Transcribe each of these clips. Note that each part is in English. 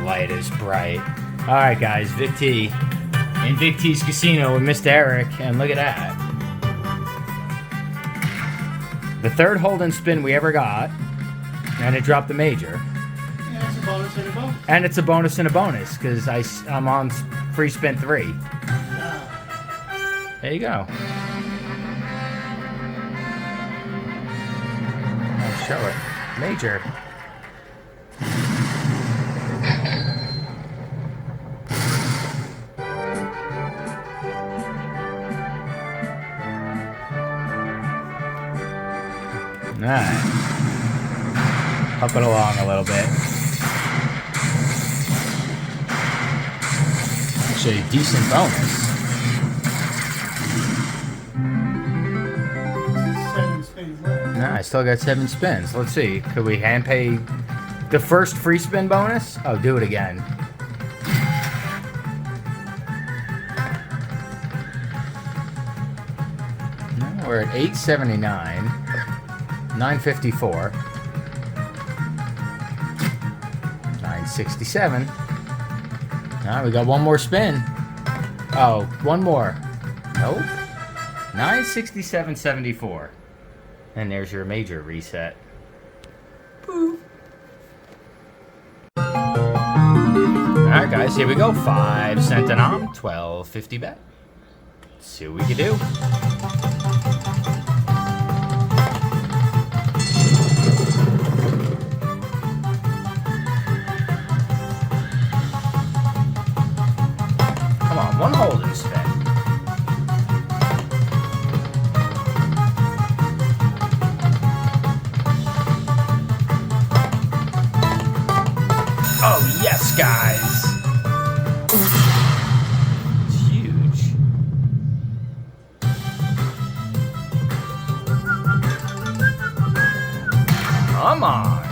light is bright. Alright guys, Vic T. In Vic T's Casino with Mr. Eric, and look at that. The third hold and spin we ever got, and it dropped the major. Yeah, it's a bonus and a bonus. And it's a bonus and a bonus, because I'm on free spin 3. Yeah. There you go. I'll show it. Major. Alright. Up it along a little bit. Actually, a decent bonus. 7 spins left. Nah, I still got 7 spins. Let's see. Could we hand pay the first free spin bonus? Oh, do it again. No, we're at 879. 954. 967. Alright, we got one more spin. Oh, one more. Nope. 967.74. And there's your major reset. Boo. Alright guys, here we go. 5 cent an arm, 12.50 bet. Let's see what we can do. Come on, one hold and spin. Oh, yes, guys. It's huge. Come on.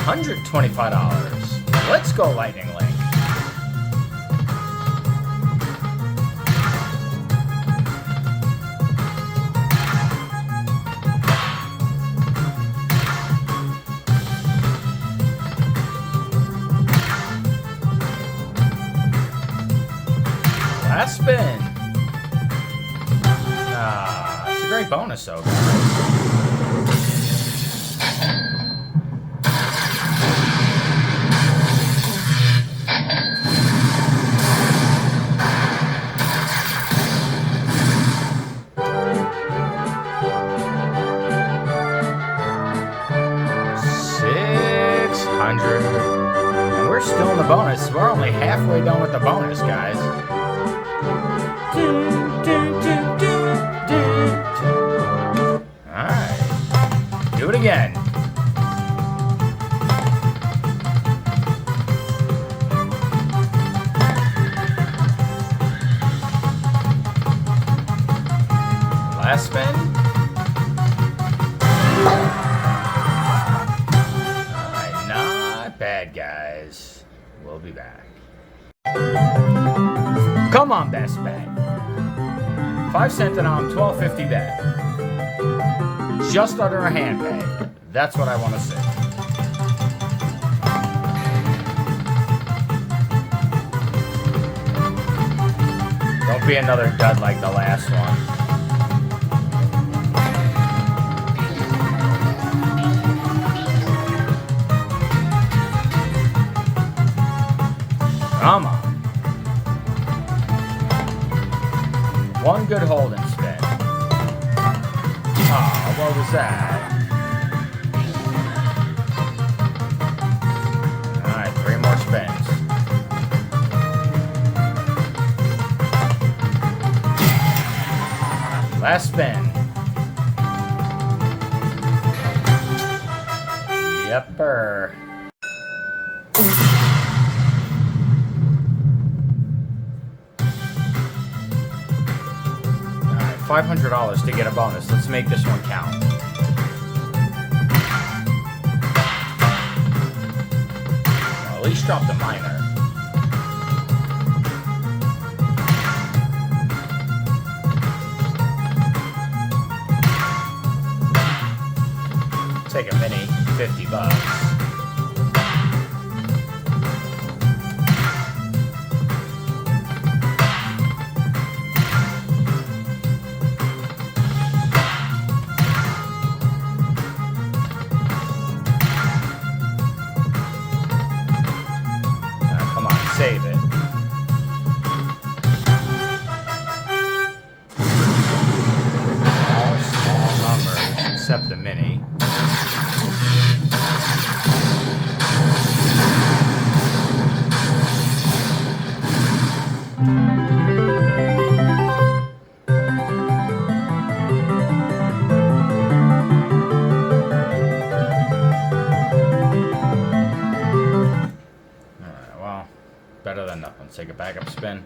$125. Let's go, Lightning Link. Last spin. Ah, it's a great bonus, though, guys. And we're still in the bonus. We're only halfway done with the bonus, guys. Alright. Do it again. Last spin. Alright, not bad, guys. We'll be back. Come on, best bet. 5 cent an arm, 12.50 bet. Just under a hand pay. That's what I want to see. Don't be another dud like the last one. Come on. One good hold and spin. Oh, what was that? Alright, 3 more spins. Last spin. Yepper. $500 to get a bonus. Let's make this one count. Well, at least drop the minor. Take a mini, $50. Let's take a backup spin.